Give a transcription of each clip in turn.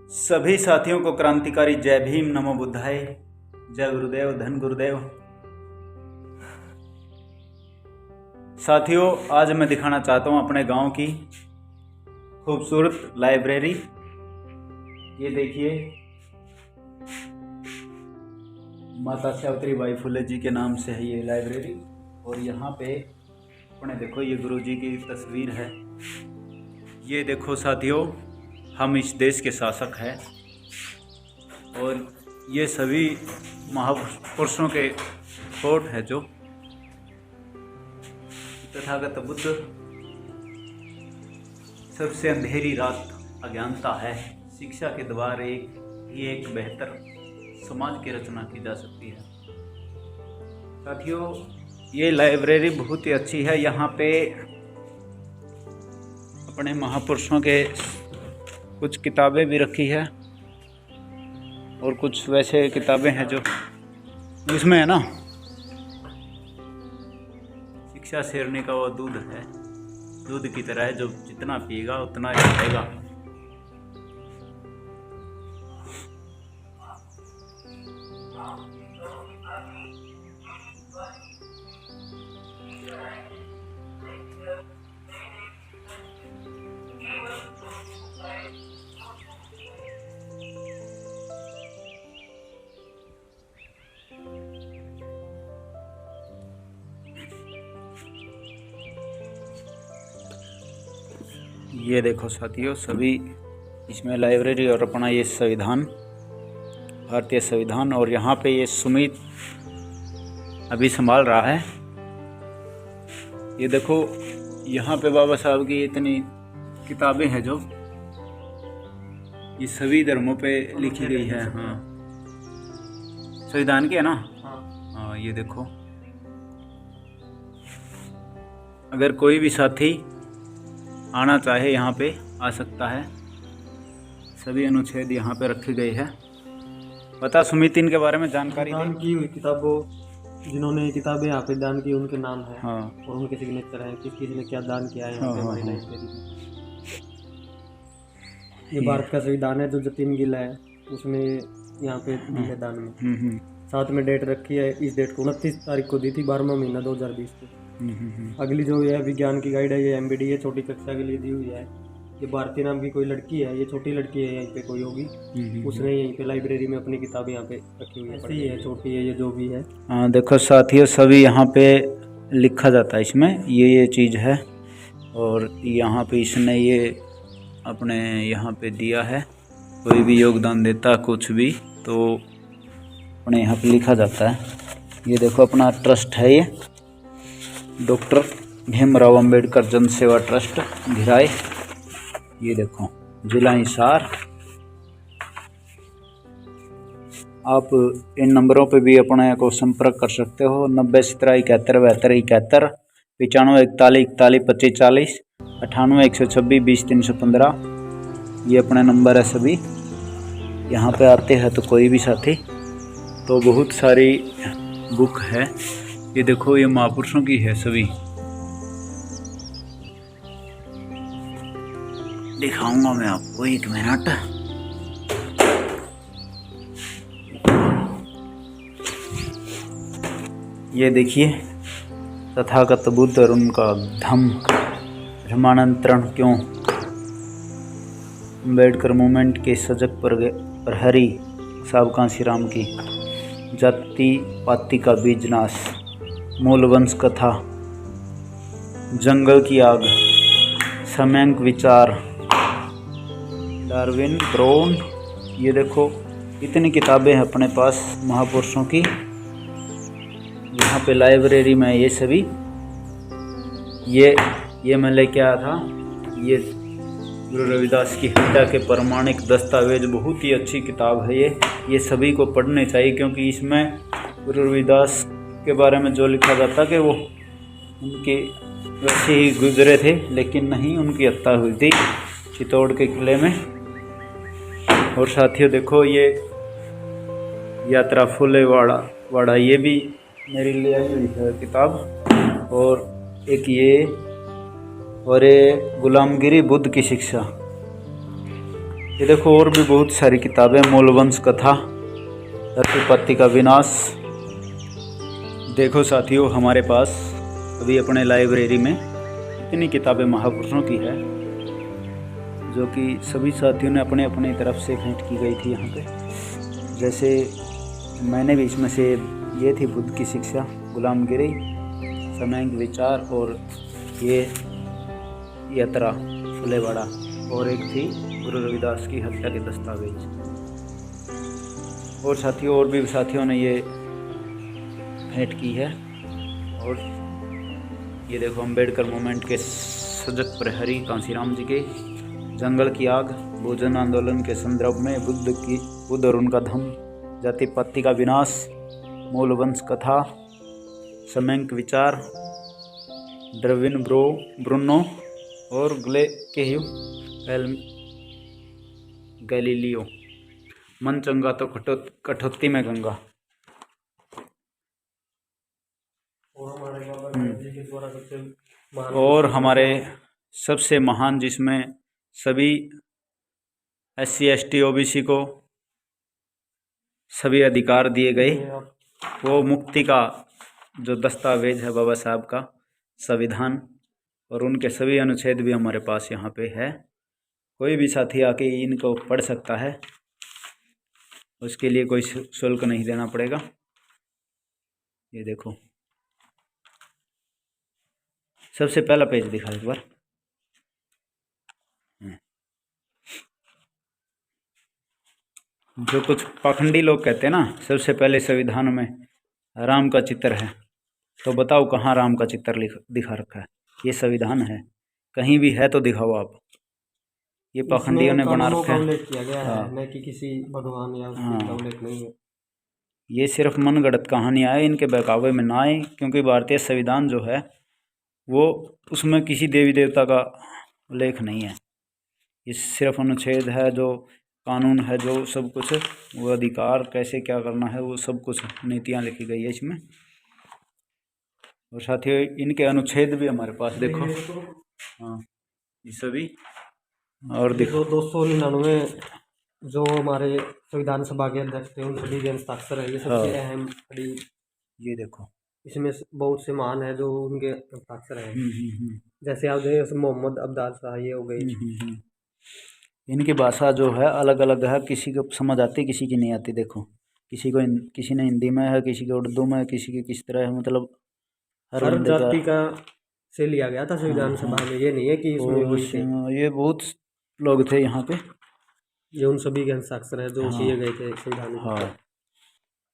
सभी साथियों को क्रांतिकारी जय भीम, नमो बुद्धाय, जय गुरुदेव, धन गुरुदेव। साथियों, आज मैं दिखाना चाहता हूँ अपने गांव की खूबसूरत लाइब्रेरी। ये देखिए, माता सावित्रीबाई फुले जी के नाम से है ये लाइब्रेरी। और यहाँ पे अपने देखो, ये गुरु जी की तस्वीर है। ये देखो साथियों, हम इस देश के शासक हैं और ये सभी महापुरुषों के कोट है जो तथागत बुद्ध सबसे अंधेरी रात अज्ञानता है, शिक्षा के द्वारा एक बेहतर समाज की रचना की जा सकती है। साथियों, ये लाइब्रेरी बहुत ही अच्छी है। यहाँ पे अपने महापुरुषों के कुछ किताबें भी रखी है और कुछ वैसे किताबें हैं जो इसमें है ना, शिक्षा शेरनी का वो दूध है, दूध की तरह है, जो जितना पिएगा उतना ही खाएगा। ये देखो साथियों, सभी इसमें लाइब्रेरी और अपना ये संविधान, भारतीय संविधान, और यहाँ पे ये सुमित अभी संभाल रहा है। ये देखो, यहाँ पे बाबा साहब की इतनी किताबें हैं जो ये सभी धर्मों पे लिखी गई है। हाँ, संविधान की है ना। हाँ, ये देखो, अगर कोई भी साथी आना चाहे यहाँ पे आ सकता है। सभी अनुच्छेद यहाँ पे रखे गए हैं। बता सुमित, इनके बारे में जानकारी दान की हुई किताबों, जिन्होंने ये किताबें यहाँ पे दान की, उनके नाम है। हाँ, और उनके सिग्नेचर हैं, किस किस ने क्या दान किया है यहाँ पे हमारी लाइब्रेरी में। ये भारत का संविधान है जो जतिन गिल है, उसने यहाँ पे दी है दान में। साथ में डेट रखी है, इस डेट को 29 तारीख को दी थी, 12वां महीना 2020 को। अगली जो है विज्ञान की गाइड है, ये MBD है, छोटी कक्षा के लिए दी हुई है। ये भारती नाम की कोई लड़की है, ये छोटी लड़की है, यहीं पे कोई होगी, उसने यहीं पे लाइब्रेरी में अपनी किताबें यहाँ पे रखी हुई है। ऐसी है, छोटी है, ये जो भी है। हाँ देखो साथियों, सभी यहाँ पे लिखा जाता है इसमें, ये चीज़ है। और यहाँ पे इसने ये अपने यहाँ पे दिया है, कोई भी योगदान देता कुछ भी तो अपने यहाँ पे लिखा जाता है। ये देखो, अपना ट्रस्ट है, ये डॉक्टर भीमराव अंबेडकर जन सेवा ट्रस्ट भिराई। ये देखो, जिला हिसार। आप इन नंबरों पे भी अपने को संपर्क कर सकते हो। 90 17 71 72 71, 95 41 41 25 40, 98 126 20 315। ये अपने नंबर है सभी। यहाँ पे आते हैं तो कोई भी साथी, तो बहुत सारी बुक है। ये देखो, ये महापुरुषों की है सभी। दिखाऊंगा मैं आपको, एक मिनट। ये देखिए, तथागत बुद्ध और उनका धर्मांतरण क्यों, अम्बेडकर मूवमेंट के सजग प्रहरी साहब कांसी राम की, जाति पाति का बीज नाश, मूल वंश कथा, जंगल की आग, सम्यक विचार, डार्विन, ब्राउन। ये देखो, इतनी किताबें हैं अपने पास महापुरुषों की। यहाँ पे लाइब्रेरी में ये सभी, ये मैं लेके आया था। ये गुरु रविदास की हत्या के प्रमाणिक दस्तावेज, बहुत ही अच्छी किताब है ये सभी को पढ़ने चाहिए, क्योंकि इसमें गुरु रविदास के बारे में जो लिखा जाता कि वो उनके वैसे ही गुजरे थे, लेकिन नहीं, उनकी हत्या हुई थी चित्तौड़ के किले में। और साथियों देखो, ये यात्रा फुले वाड़ा, ये भी मेरी ले आई हुई है किताब। और एक ये और ये गुलामगिरी बुद्ध की शिक्षा, ये देखो और भी बहुत सारी किताबें, मूलवंश कथा, रतिपत्ति का विनाश। देखो साथियों, हमारे पास अभी अपने लाइब्रेरी में इतनी किताबें महापुरुषों की है जो कि सभी साथियों ने अपने अपने तरफ से भेंट की गई थी यहाँ पे। जैसे मैंने भी इसमें से ये थी बुद्ध की शिक्षा, गुलामगिरी, समयंक विचार, और ये यात्रा फुलेवाड़ा, और एक थी गुरु रविदास की हत्या के दस्तावेज। और साथियों और भी साथियों ने ये भेंट की है। और ये देखो अम्बेडकर मूवमेंट के सजग प्रहरी कांसीराम जी के, जंगल की आग, भोजन आंदोलन के संदर्भ में बुद्ध और उनका धम्म, जाति पाति का विनाश, मूलवंश कथा, समयंक विचार, डार्विन ब्रूनो और गैलीलियो। मन चंगा तो कठौती में गंगा। और हमारे सबसे महान, जिसमें सभी SC ST OBC को सभी अधिकार दिए गए, वो मुक्ति का जो दस्तावेज है बाबा साहब का संविधान, और उनके सभी अनुच्छेद भी हमारे पास यहाँ पे है। कोई भी साथी आके इनको पढ़ सकता है, उसके लिए कोई शुल्क नहीं देना पड़ेगा। ये देखो, सबसे पहला पेज दिखा एक बार। जो कुछ पाखंडी लोग कहते हैं ना, सबसे पहले संविधान में राम का चित्र है, तो बताओ कहाँ राम का चित्र दिखा रखा है? ये संविधान है, कहीं भी है तो दिखाओ आप। ये पाखंडियों ने बना रखा है। किया गया है, न कि किसी भगवान या उसका उल्लेख नहीं है। ये सिर्फ मनगढ़ंत कहानियाँ है, इनके बहकावे में ना आए, क्योंकि भारतीय संविधान जो है वो उसमें किसी देवी देवता का उल्लेख नहीं है। ये सिर्फ अनुच्छेद है, जो कानून है, जो सब कुछ, वो अधिकार कैसे क्या करना है, वो सब कुछ नीतियाँ लिखी गई है इसमें। और साथियों इनके अनुच्छेद भी हमारे पास देखो। हाँ, ये सभी। और देखो 299 जो हमारे संविधान सभा के अध्यक्ष थे, उन सभी के हस्ताक्षर है। ये सबसे अहम कड़ी। ये देखो, इसमें बहुत से महान है जो उनके हस्ताक्षर है। जैसे आप देखें, मोहम्मद अब्दाल शाह ये हो गए। इनकी भाषा जो है अलग अलग है, किसी को समझ आती, किसी की नहीं आती। देखो, किसी ने हिंदी में है, किसी के उर्दू में, किसी की किस तरह है, मतलब हर जाति का से लिया गया था संविधान सभा में। ये नहीं है कि इसमें ये बहुत लोग थे यहाँ पे। ये उन सभी के हस्ताक्षर है जो किए गए थे संविधान में। हाँ,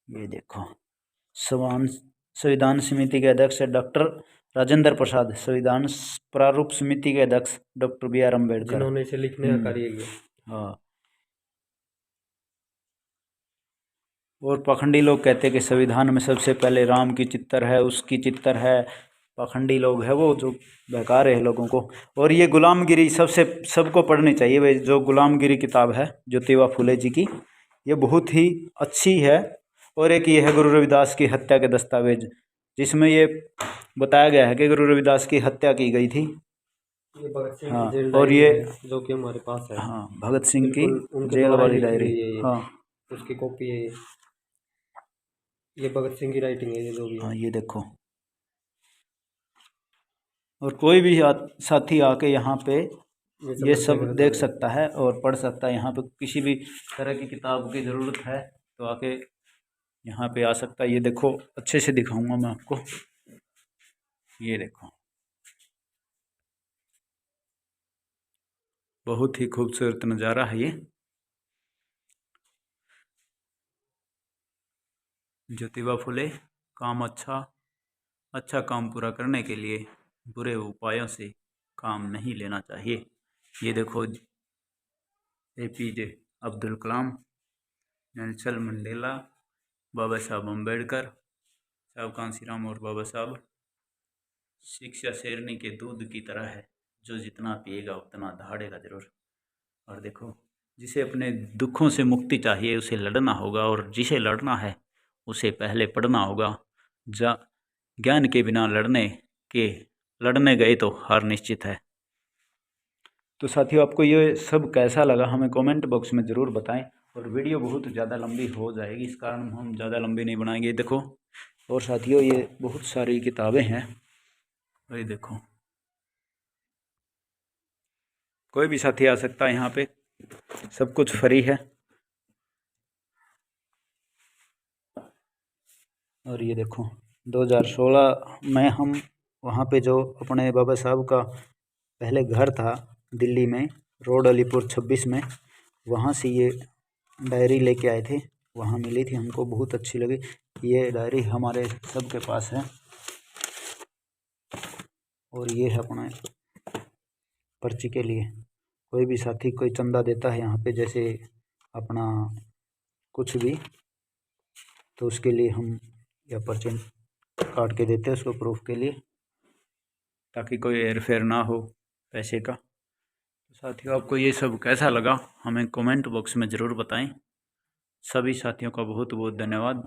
ये देखो, संविधान समिति के अध्यक्ष डॉक्टर राजेंद्र प्रसाद, संविधान प्रारूप समिति के अध्यक्ष डॉक्टर BR अम्बेडकर, जिन्होंने इसे लिखने का कार्य किया। हाँ। और पाखंडी लोग कहते हैं कि संविधान में सबसे पहले राम की चित्र है, उसकी चित्र है। पाखंडी लोग है वो, जो बहका रहे हैं लोगों को। और ये गुलामगिरी सबको पढ़नी चाहिए भाई। जो गुलामगिरी किताब है ज्योतिबा फुले जी की, ये बहुत ही अच्छी है। और एक ये है गुरु रविदास की हत्या के दस्तावेज, जिसमें ये बताया गया है कि गुरु रविदास की हत्या की गई थी। ये भगत सिंह हाँ, की जेल और ये जो कि हमारे पास है। हाँ, भगत सिंह की जेल वाली डायरी। हाँ, उसकी कॉपी है ये भगत सिंह की राइटिंग है ये जो भी है। हाँ, ये देखो। और कोई भी साथी आके यहाँ पे ये सब देख सकता है और पढ़ सकता है। यहाँ पे किसी भी तरह की किताब की ज़रूरत है तो आके यहाँ पे आ सकता है। ये देखो, अच्छे से दिखाऊंगा मैं आपको। ये देखो, बहुत ही खूबसूरत नज़ारा है ये। ज्योतिबा फुले, काम अच्छा काम पूरा करने के लिए बुरे उपायों से काम नहीं लेना चाहिए। ये देखो, APJ Abdul Kalam, Nelson Mandela, बाबा साहब अम्बेडकर, साहब कांसीराम और बाबा साहब। शिक्षा शेरनी के दूध की तरह है, जो जितना पिएगा उतना दहाड़ेगा जरूर। और देखो, जिसे अपने दुखों से मुक्ति चाहिए उसे लड़ना होगा, और जिसे लड़ना है उसे पहले पढ़ना होगा। ज्ञान के बिना लड़ने गए तो हार निश्चित है। तो साथियों आपको ये सब कैसा लगा हमें कमेंट बॉक्स में ज़रूर बताएं। और वीडियो बहुत ज़्यादा लंबी हो जाएगी, इस कारण हम ज़्यादा लंबी नहीं बनाएंगे। देखो, और साथियों ये बहुत सारी किताबें हैं, ये देखो, कोई भी साथी आ सकता है यहाँ पे, सब कुछ फ्री है। और ये देखो 2016 में हम वहाँ पे जो अपने बाबा साहब का पहले घर था दिल्ली में, रोड अलीपुर 26 में, वहाँ से ये डायरी लेके आए थे, वहाँ मिली थी हमको, बहुत अच्छी लगी। ये डायरी हमारे सबके पास है। और ये है अपना पर्ची के लिए, कोई भी साथी कोई चंदा देता है यहाँ पे, जैसे अपना कुछ भी, तो उसके लिए हम यह पर्ची काट के देते हैं उसको प्रूफ के लिए, ताकि कोई हेर फेर ना हो पैसे का। तो साथियों आपको ये सब कैसा लगा हमें कमेंट बॉक्स में ज़रूर बताएं। सभी साथियों का बहुत बहुत धन्यवाद।